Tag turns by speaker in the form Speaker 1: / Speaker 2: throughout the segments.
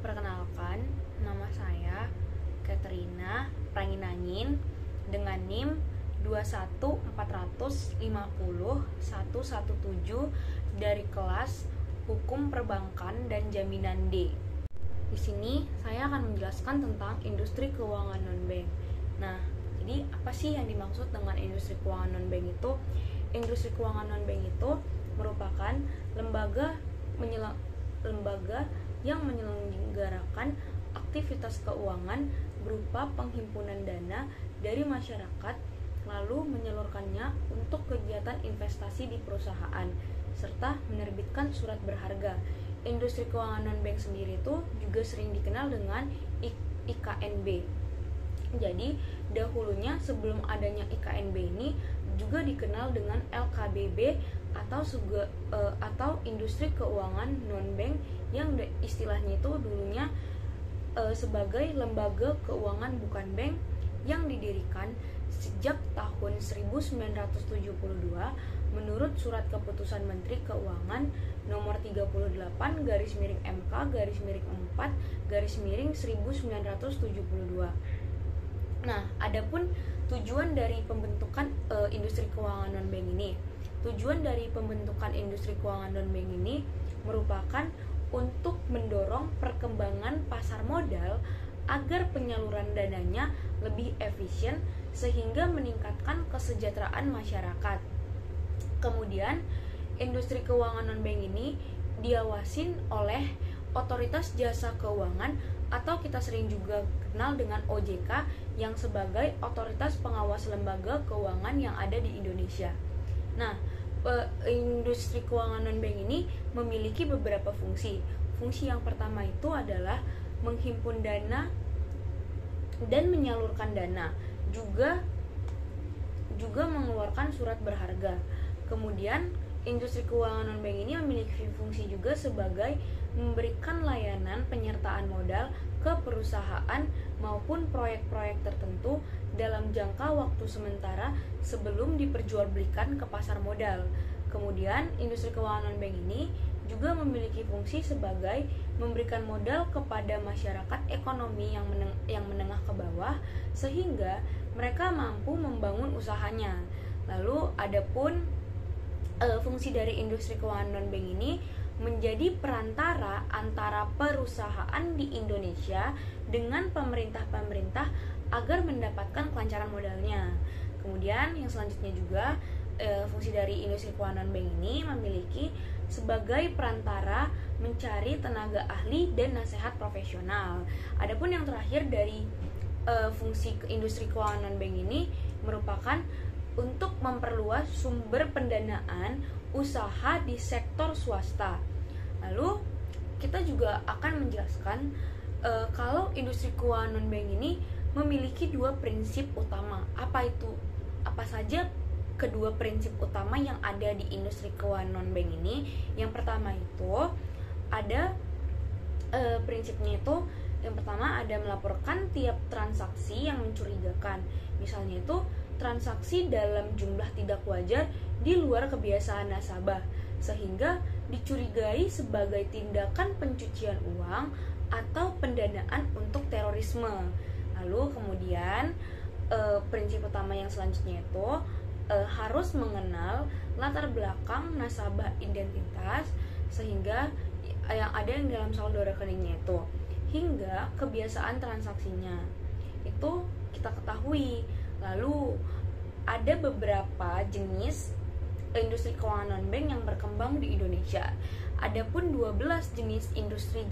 Speaker 1: Perkenalkan, nama saya Katerina Pranginangin dengan NIM 214501117 dari kelas Hukum Perbankan dan Jaminan D. Di sini saya akan menjelaskan tentang industri keuangan non-bank. Nah, jadi apa sih yang dimaksud dengan industri keuangan non-bank itu? Industri keuangan non-bank itu merupakan lembaga yang menyelenggarakan aktivitas keuangan berupa penghimpunan dana dari masyarakat lalu menyalurkannya untuk kegiatan investasi di perusahaan serta menerbitkan surat berharga. Industri keuangan non-bank sendiri itu juga sering dikenal dengan IKNB. Jadi dahulunya sebelum adanya IKNB ini juga dikenal dengan LKBB atau industri keuangan non-bank yang istilahnya itu dulunya sebagai lembaga keuangan bukan bank yang didirikan sejak tahun 1972 menurut Surat Keputusan Menteri Keuangan nomor 38/MK/4/1972. Nah, adapun tujuan dari pembentukan industri keuangan non-bank ini. Tujuan dari pembentukan industri keuangan non-bank ini merupakan untuk mendorong perkembangan pasar modal agar penyaluran dananya lebih efisien sehingga meningkatkan kesejahteraan masyarakat. Kemudian, industri keuangan non-bank ini diawasin oleh Otoritas Jasa Keuangan atau kita sering juga kenal dengan OJK yang sebagai otoritas pengawas lembaga keuangan yang ada di Indonesia. Nah, industri keuangan non-bank ini memiliki beberapa fungsi. Fungsi yang pertama itu adalah menghimpun dana dan menyalurkan dana, juga mengeluarkan surat berharga. Kemudian, industri keuangan non-bank ini memiliki fungsi juga sebagai memberikan layanan penyertaan modal ke perusahaan maupun proyek-proyek tertentu dalam jangka waktu sementara sebelum diperjualbelikan ke pasar modal. Kemudian, industri keuangan non-bank ini juga memiliki fungsi sebagai memberikan modal kepada masyarakat ekonomi yang menengah ke bawah sehingga mereka mampu membangun usahanya. Lalu, adapun fungsi dari industri keuangan non-bank ini menjadi perantara antara perusahaan di Indonesia dengan pemerintah agar mendapatkan kelancaran modalnya. Kemudian yang selanjutnya juga fungsi dari industri keuangan non-bank ini memiliki sebagai perantara mencari tenaga ahli dan nasihat profesional. Adapun yang terakhir dari fungsi industri keuangan non-bank ini merupakan untuk memperluas sumber pendanaan usaha di sektor swasta. Lalu kita juga akan menjelaskan kalau industri keuangan non-bank ini memiliki dua prinsip utama. Apa saja kedua prinsip utama yang ada di industri keuangan non-bank ini? Yang pertama itu ada prinsipnya itu yang pertama ada melaporkan tiap transaksi yang mencurigakan. Misalnya itu transaksi dalam jumlah tidak wajar di luar kebiasaan nasabah sehingga dicurigai sebagai tindakan pencucian uang atau pendanaan untuk terorisme. Lalu kemudian prinsip utama yang selanjutnya itu harus mengenal latar belakang nasabah identitas sehingga yang ada yang dalam saldo rekeningnya itu hingga kebiasaan transaksinya itu kita ketahui. Lalu ada beberapa jenis industri keuangan non-bank yang berkembang di Indonesia. Adapun 12 jenis industri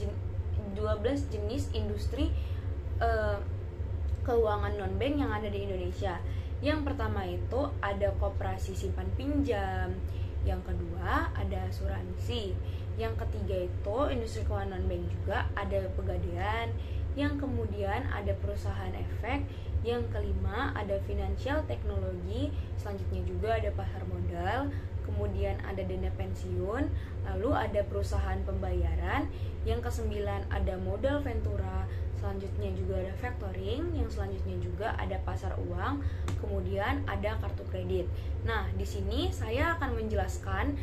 Speaker 1: keuangan non-bank yang ada di Indonesia. Yang pertama itu ada koperasi simpan pinjam, yang kedua ada asuransi, yang ketiga itu industri keuangan non-bank juga ada pegadaian, yang kemudian ada perusahaan efek, yang kelima ada finansial teknologi, selanjutnya juga ada pasar modal, kemudian ada dana pensiun, lalu ada perusahaan pembayaran, yang kesembilan ada modal ventura, selanjutnya juga ada factoring, yang selanjutnya juga ada pasar uang, kemudian ada kartu kredit. Nah, di sini saya akan menjelaskan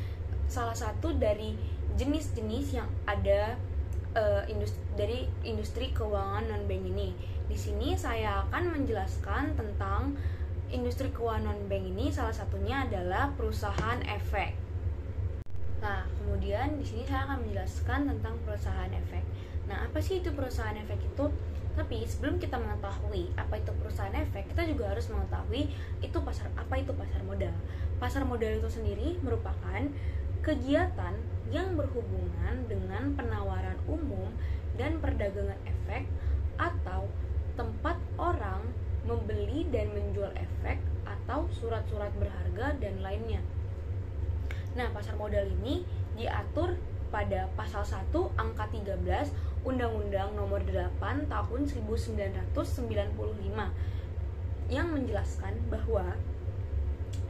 Speaker 1: salah satu dari jenis-jenis yang ada dari industri keuangan non-bank ini. Di sini saya akan menjelaskan tentang industri keuangan non-bank ini. Salah satunya adalah perusahaan efek. Nah, kemudian di sini saya akan menjelaskan tentang perusahaan efek. Nah, apa sih itu perusahaan efek itu? Tapi sebelum kita mengetahui apa itu perusahaan efek, kita juga harus mengetahui apa itu pasar modal. Pasar modal itu sendiri merupakan kegiatan yang berhubungan dengan penawaran umum dan perdagangan efek atau tempat orang membeli dan menjual efek atau surat-surat berharga dan lainnya. Nah, pasar modal ini diatur pada pasal 1 angka 13 Undang-Undang Nomor 8 Tahun 1995 yang menjelaskan bahwa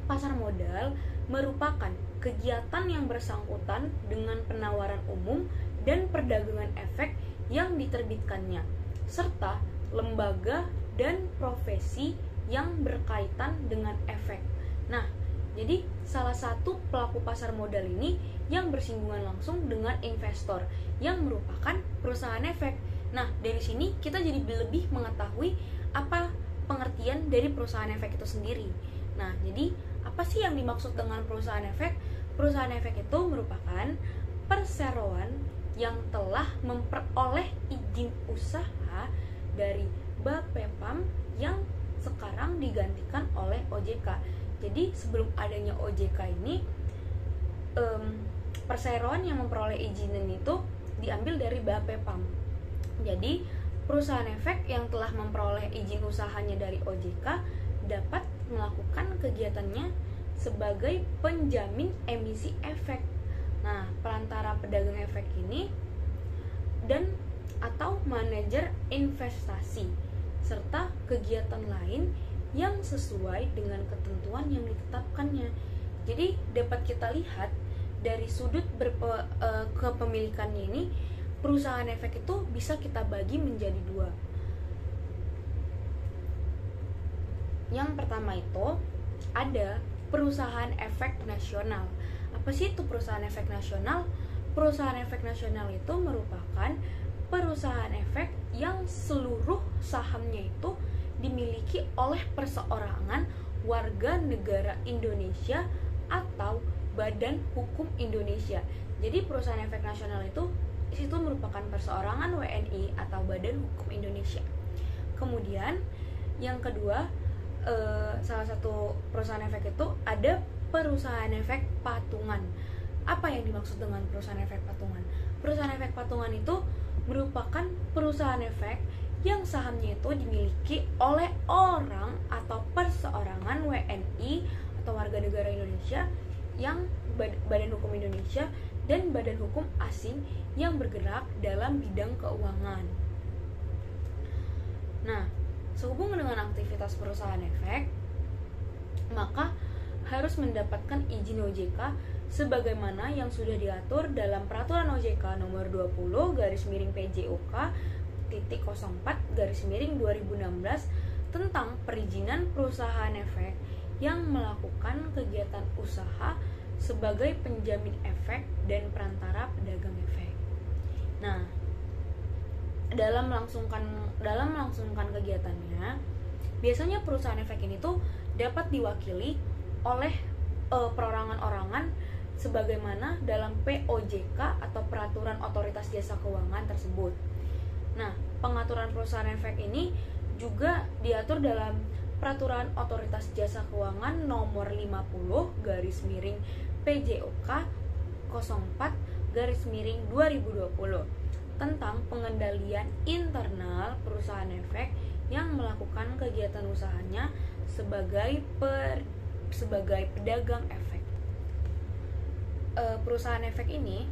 Speaker 1: pasar modal merupakan kegiatan yang bersangkutan dengan penawaran umum dan perdagangan efek yang diterbitkannya, serta lembaga dan profesi yang berkaitan dengan efek. Nah, jadi salah satu pelaku pasar modal ini yang bersinggungan langsung dengan investor yang merupakan perusahaan efek. Nah, dari sini kita jadi lebih mengetahui apa pengertian dari perusahaan efek itu sendiri. Nah, jadi apa sih yang dimaksud dengan perusahaan efek? Perusahaan efek itu merupakan perseroan yang telah memperoleh izin usaha dari Bapepam yang sekarang digantikan oleh OJK. Jadi sebelum adanya OJK ini, perseroan yang memperoleh izin itu diambil dari Bapepam. Jadi perusahaan efek yang telah memperoleh izin usahanya dari OJK dapat melakukan kegiatannya sebagai penjamin emisi efek. Nah, perantara pedagang efek ini dan atau manajer investasi serta kegiatan lain yang sesuai dengan ketentuan yang ditetapkannya. Jadi dapat kita lihat dari sudut kepemilikannya ini, perusahaan efek itu bisa kita bagi menjadi dua. Yang pertama itu ada perusahaan efek nasional. Apa sih itu perusahaan efek nasional? Perusahaan efek nasional itu merupakan perusahaan efek yang seluruh sahamnya itu dimiliki oleh perseorangan warga negara Indonesia atau Badan Hukum Indonesia. Jadi perusahaan efek nasional itu merupakan perseorangan WNI atau Badan Hukum Indonesia. Kemudian yang kedua, salah satu perusahaan efek itu ada perusahaan efek patungan. Apa yang dimaksud dengan perusahaan efek patungan? Perusahaan efek patungan itu merupakan perusahaan efek yang sahamnya itu dimiliki oleh orang atau perseorangan WNI atau warga negara Indonesia yang Badan Hukum Indonesia dan Badan Hukum Asing yang bergerak dalam bidang keuangan. Nah, sehubungan dengan aktivitas perusahaan efek, maka harus mendapatkan izin OJK sebagaimana yang sudah diatur dalam Peraturan OJK Nomor 20/PJOK titik 04/2016 tentang perizinan perusahaan efek yang melakukan kegiatan usaha sebagai penjamin efek dan perantara pedagang efek. Nah, dalam melangsungkan kegiatannya, biasanya perusahaan efek ini tuh dapat diwakili oleh perorangan-orangan sebagaimana dalam POJK atau Peraturan Otoritas Jasa Keuangan tersebut. Nah, pengaturan perusahaan efek ini juga diatur dalam Peraturan Otoritas Jasa Keuangan Nomor 50/PJOK 04/2020 tentang pengendalian internal perusahaan efek yang melakukan kegiatan usahanya sebagai pedagang efek. Perusahaan efek ini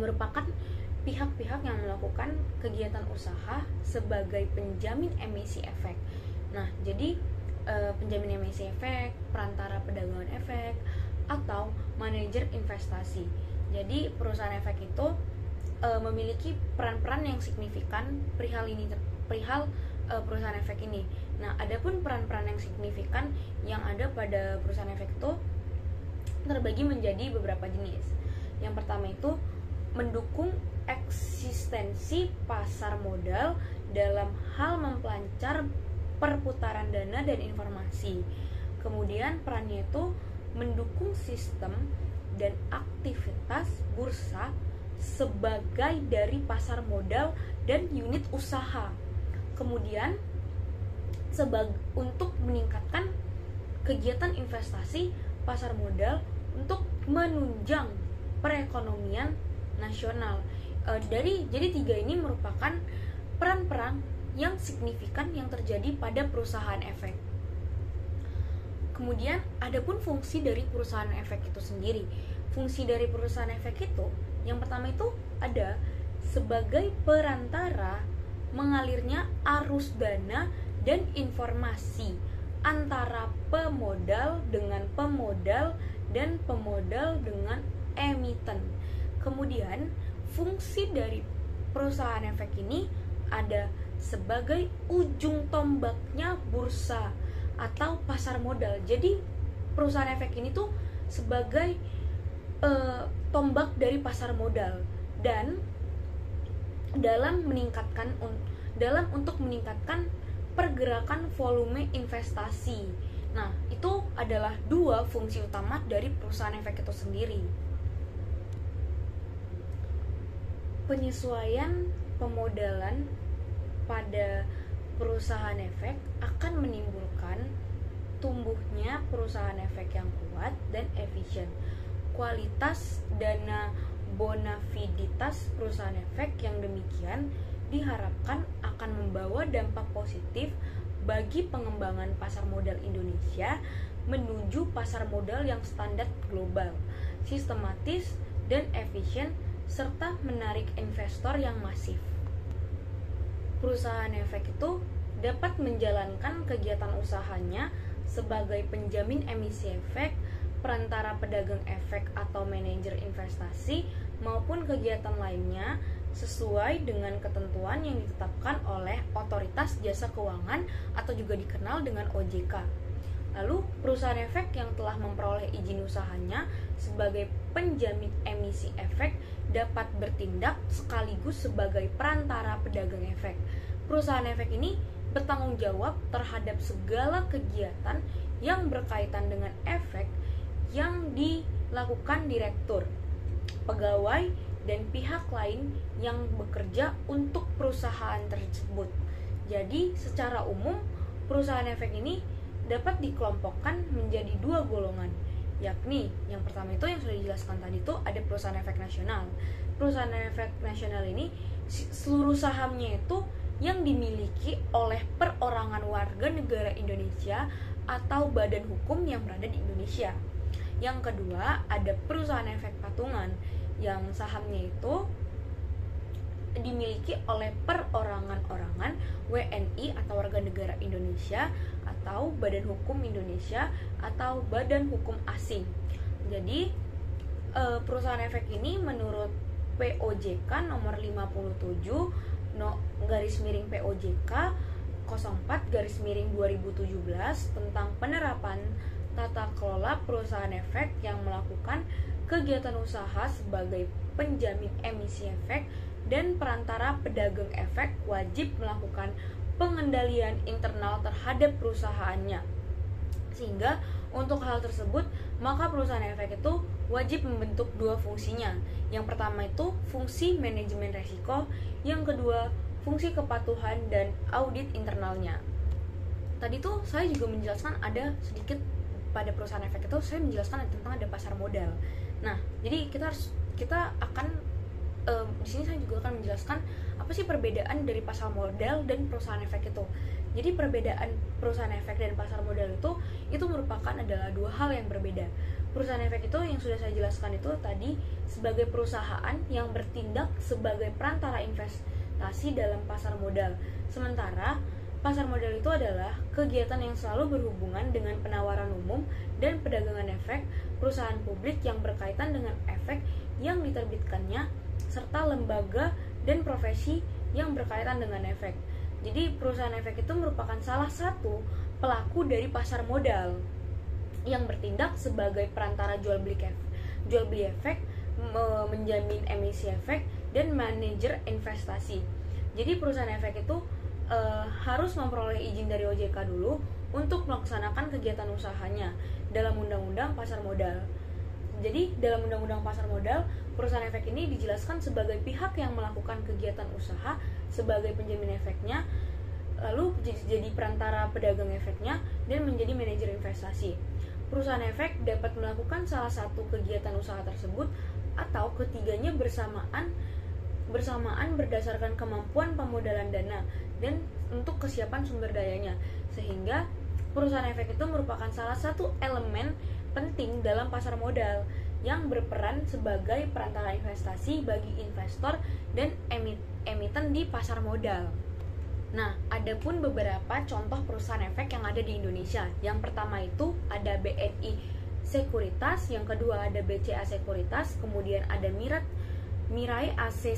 Speaker 1: merupakan pihak-pihak yang melakukan kegiatan usaha sebagai penjamin emisi efek. Nah, jadi penjamin emisi efek, perantara perdagangan efek, atau manajer investasi. Jadi perusahaan efek itu memiliki peran-peran yang signifikan perihal perusahaan efek ini. Nah, adapun peran-peran yang signifikan yang ada pada perusahaan efek itu terbagi menjadi beberapa jenis. Yang pertama itu mendukung eksistensi pasar modal dalam hal memperlancar perputaran dana dan informasi. Kemudian perannya itu mendukung sistem dan aktivitas bursa sebagai dari pasar modal dan unit usaha. Kemudian untuk meningkatkan kegiatan investasi pasar modal untuk menunjang perekonomian nasional. Jadi tiga ini merupakan peran-peran yang signifikan yang terjadi pada perusahaan efek. Kemudian adapun fungsi dari perusahaan efek itu sendiri. Fungsi dari perusahaan efek itu, yang pertama itu ada sebagai perantara mengalirnya arus dana dan informasi antara pemodal dengan pemodal dan pemodal dengan emiten. Kemudian fungsi dari perusahaan efek ini ada sebagai ujung tombaknya bursa atau pasar modal. Jadi perusahaan efek ini tuh sebagai tombak dari pasar modal dan dalam untuk meningkatkan pergerakan volume investasi. Nah, itu adalah dua fungsi utama dari perusahaan efek itu sendiri. Penyesuaian pemodalan pada perusahaan efek akan menimbulkan tumbuhnya perusahaan efek yang kuat dan efisien. Kualitas dana bonafiditas perusahaan efek yang demikian diharapkan akan membawa dampak positif bagi pengembangan pasar modal Indonesia menuju pasar modal yang standar global, sistematis dan efisien, serta menarik investor yang masif. Perusahaan efek itu dapat menjalankan kegiatan usahanya sebagai penjamin emisi efek, perantara pedagang efek atau manajer investasi, maupun kegiatan lainnya sesuai dengan ketentuan yang ditetapkan oleh Otoritas Jasa Keuangan atau juga dikenal dengan OJK. Lalu, perusahaan efek yang telah memperoleh izin usahanya sebagai penjamin emisi efek dapat bertindak sekaligus sebagai perantara pedagang efek. Perusahaan efek ini bertanggung jawab terhadap segala kegiatan yang berkaitan dengan efek yang dilakukan direktur, pegawai, dan pihak lain yang bekerja untuk perusahaan tersebut. Jadi, secara umum, perusahaan efek ini dapat dikelompokkan menjadi dua golongan, yakni yang pertama itu yang sudah dijelaskan tadi itu ada perusahaan efek nasional. Perusahaan efek nasional ini seluruh sahamnya itu yang dimiliki oleh perorangan warga negara Indonesia atau badan hukum yang berada di Indonesia. Yang kedua, ada perusahaan efek patungan yang sahamnya itu dimiliki oleh perorangan-orangan WNI atau warga negara Indonesia atau badan hukum Indonesia atau badan hukum asing. Jadi perusahaan efek ini menurut POJK nomor 57 garis miring POJK 04 garis miring 2017 tentang penerapan tata kelola perusahaan efek yang melakukan kegiatan usaha sebagai penjamin emisi efek dan perantara pedagang efek wajib melakukan pengendalian internal terhadap perusahaannya. Sehingga untuk hal tersebut, maka perusahaan efek itu wajib membentuk dua fungsinya. Yang pertama itu fungsi manajemen resiko, yang kedua fungsi kepatuhan dan audit internalnya. Tadi tuh saya juga menjelaskan ada sedikit pada perusahaan efek itu saya menjelaskan tentang ada pasar modal. Nah, jadi kita akan di sini saya juga akan menjelaskan apa sih perbedaan dari pasar modal dan perusahaan efek itu. Jadi perbedaan perusahaan efek dan pasar modal itu merupakan adalah dua hal yang berbeda. Perusahaan efek itu yang sudah saya jelaskan itu tadi sebagai perusahaan yang bertindak sebagai perantara investasi dalam pasar modal. Sementara pasar modal itu adalah kegiatan yang selalu berhubungan dengan penawaran umum dan perdagangan efek perusahaan publik yang berkaitan dengan efek yang diterbitkannya serta lembaga dan profesi yang berkaitan dengan efek. Jadi perusahaan efek itu merupakan salah satu pelaku dari pasar modal yang bertindak sebagai perantara jual beli efek menjamin emisi efek, dan manajer investasi. Jadi perusahaan efek itu harus memperoleh izin dari OJK dulu untuk melaksanakan kegiatan usahanya dalam Undang-Undang Pasar Modal. Jadi dalam Undang-Undang Pasar Modal, perusahaan efek ini dijelaskan sebagai pihak yang melakukan kegiatan usaha sebagai penjamin efeknya, lalu jadi perantara pedagang efeknya, dan menjadi manajer investasi. Perusahaan efek dapat melakukan salah satu kegiatan usaha tersebut atau ketiganya bersamaan berdasarkan kemampuan pemodalan dana dan untuk kesiapan sumber dayanya, sehingga perusahaan efek itu merupakan salah satu elemen penting dalam pasar modal yang berperan sebagai perantara investasi bagi investor dan emiten di pasar modal. Nah, ada pun beberapa contoh perusahaan efek yang ada di Indonesia. Yang pertama itu ada BNI Sekuritas, yang kedua ada BCA Sekuritas, kemudian ada Mirai AC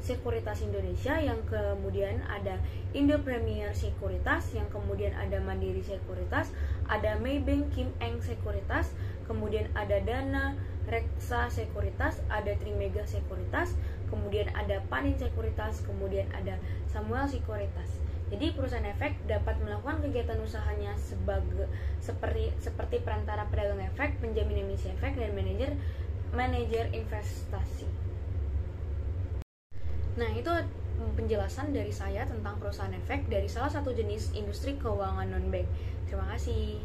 Speaker 1: Sekuritas Indonesia, yang kemudian ada Indo Premier Sekuritas, yang kemudian ada Mandiri Sekuritas, ada Maybank Kim Eng Sekuritas, kemudian ada Dana Reksa Sekuritas, ada Trimega Sekuritas, kemudian ada Panin Sekuritas, kemudian ada Samuel Sekuritas. Jadi perusahaan efek dapat melakukan kegiatan usahanya seperti perantara pedagang efek, penjamin emisi efek, dan manajer investasi. Nah, itu penjelasan dari saya tentang perusahaan efek dari salah satu jenis industri keuangan non-bank. Terima kasih.